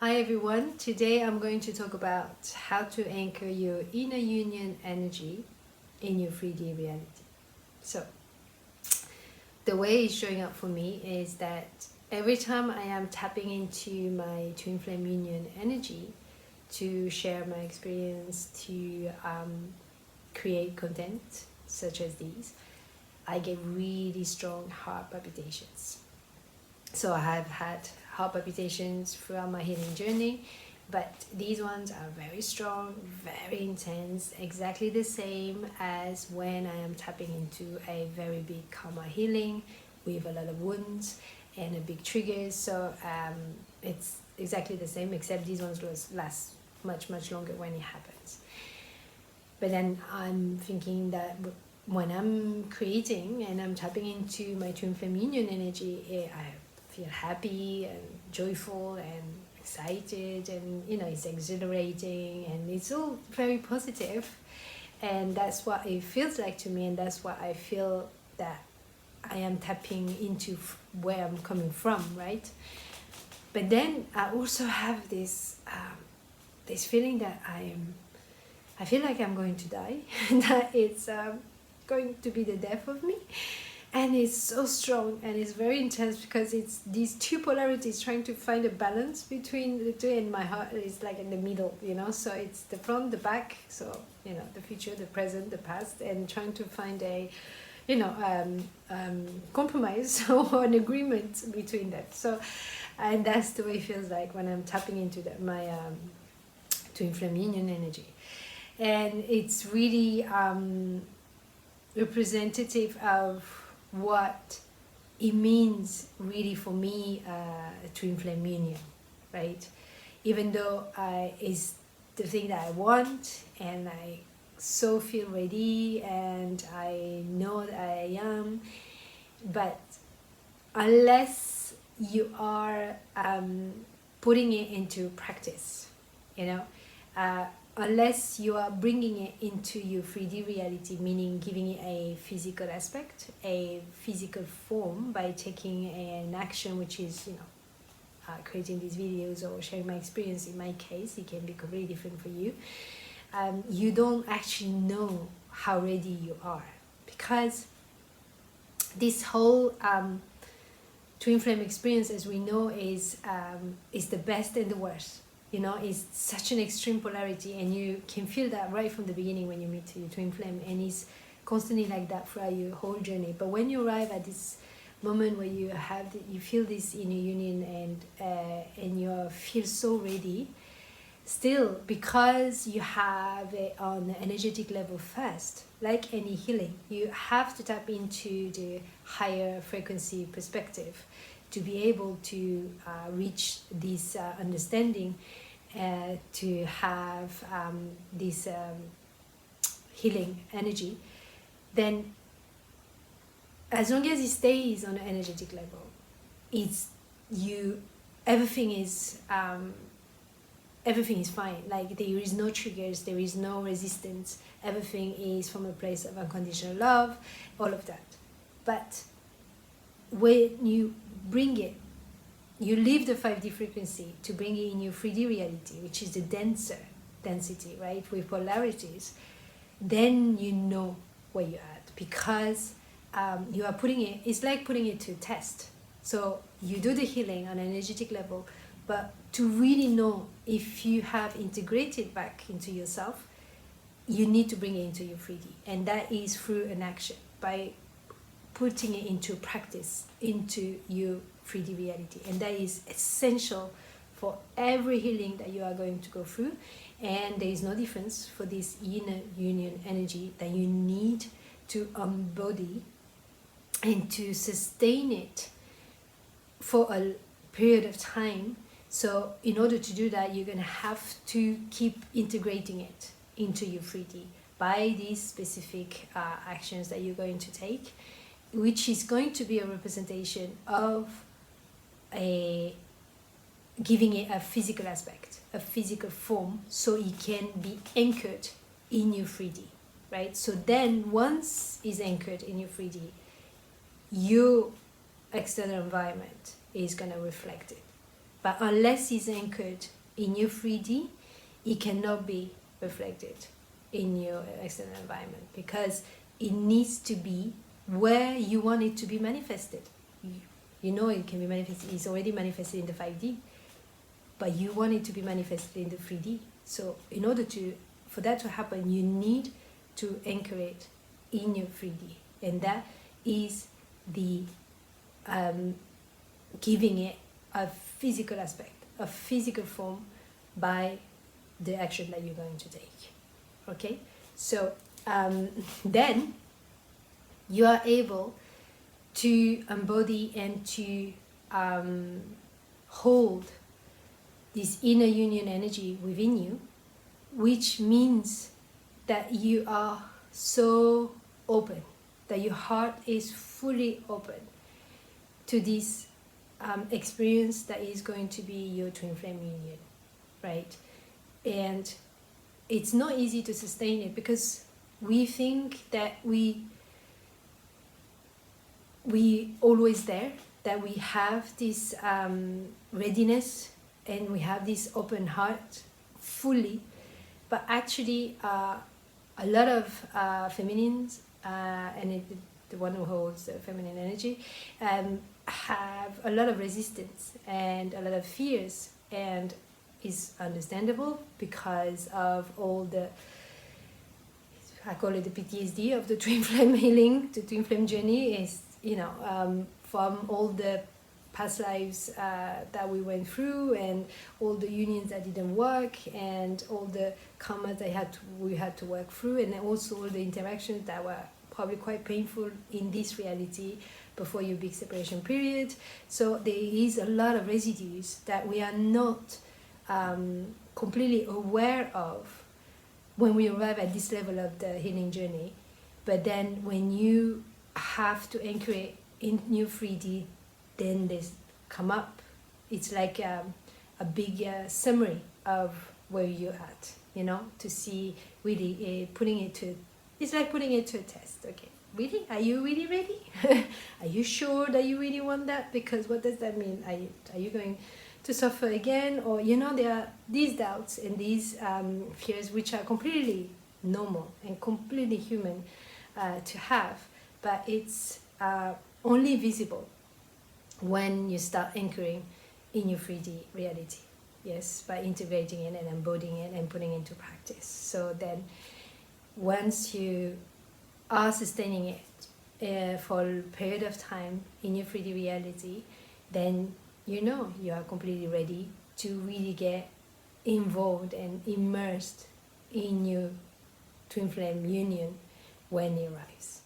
Hi everyone, today I'm going to talk about how to anchor your inner union energy in your 3D reality. So, the way it's showing up for me is that every time I am tapping into my twin flame union energy to share my experience, to create content such as these, I get really strong heart palpitations. So I have had heart palpitations throughout my healing journey, but these ones are very strong, very intense, exactly the same as when I am tapping into a very big karma healing with a lot of wounds and a big triggers. So it's exactly the same, except these ones last much longer when it happens. But then I'm thinking that when I'm creating and I'm tapping into my twin flame union energy, I feel happy and joyful and excited, and it's exhilarating and it's all very positive, and that's what it feels like to me, and that's what I feel that I am tapping into where I'm coming from, right? But then I also have this feeling that I feel like I'm going to die, that it's going to be the death of me. And it's so strong and it's very intense because it's these two polarities trying to find a balance between the two, and my heart is like in the middle, so it's the front, the back, so the future, the present, the past, and trying to find a compromise or an agreement between them. So, and that's the way it feels like when I'm tapping into my twin flame union energy. And it's really representative of what it means really for me, twin flame union, right? Even though it's the thing that I want, and I so feel ready, and I know that I am, but unless you are putting it into practice, unless you are bringing it into your 3D reality, meaning giving it a physical aspect, a physical form by taking an action, which is, creating these videos or sharing my experience. In my case, it can be completely different for you. You don't actually know how ready you are, because this whole twin flame experience, as we know, is the best and the worst. It's such an extreme polarity, and you can feel that right from the beginning when you meet your twin flame, and it's constantly like that throughout your whole journey. But when you arrive at this moment where you feel this inner union, and you feel so ready, still, because you have it on the energetic level first, like any healing, you have to tap into the higher frequency perspective to be able to reach this understanding, to have this healing energy. Then, as long as it stays on an energetic level, it's you. Everything is fine. Like, there is no triggers, there is no resistance. Everything is from a place of unconditional love, all of that. But when you bring it, you leave the 5D frequency to bring it in your 3D reality, which is the denser density, right, with polarities, then you know where you're at, because you are putting it, it's like putting it to test. So you do the healing on an energetic level, but to really know if you have integrated back into yourself, you need to bring it into your 3D, and that is through an action, by putting it into practice, into your 3D reality. And that is essential for every healing that you are going to go through. And there is no difference for this inner union energy that you need to embody and to sustain it for a period of time. So in order to do that, you're going to have to keep integrating it into your 3D by these specific actions that you're going to take, which is going to be a representation of giving it a physical aspect, a physical form, so it can be anchored in your 3D, right? So then once it's anchored in your 3D, your external environment is going to reflect it. But unless it's anchored in your 3D, it cannot be reflected in your external environment, because it needs to be where you want it to be manifested. You know it can be manifested, it's already manifested in the 5D, but you want it to be manifested in the 3D. So in order for that to happen, you need to anchor it in your 3D. And that is the giving it a physical aspect, a physical form by the action that you're going to take. Okay? So then you are able to embody and to hold this inner union energy within you, which means that you are so open, that your heart is fully open to this experience that is going to be your twin flame union, right? And it's not easy to sustain it, because we think that we always there, that we have this readiness and we have this open heart fully, but actually a lot of feminines and the one who holds the feminine energy have a lot of resistance and a lot of fears, and is understandable because of all the, I call it the PTSD of the twin flame healing. The twin flame journey is, from all the past lives that we went through, and all the unions that didn't work, and all the karma that we had to work through, and also all the interactions that were probably quite painful in this reality before your big separation period. So there is a lot of residues that we are not completely aware of when we arrive at this level of the healing journey. But then when you have to anchor it in your 3D, then they come up. It's like a big summary of where you're at, to see really putting it to, it's like putting it to a test. Okay, really? Are you really ready? Are you sure that you really want that? Because what does that mean? Are you going to suffer again? Or, there are these doubts and these fears, which are completely normal and completely human to have, but it's only visible when you start anchoring in your 3D reality. Yes, by integrating it and embodying it and putting it into practice. So then once you are sustaining it for a period of time in your 3D reality, then you are completely ready to really get involved and immersed in your twin flame union when it arrives.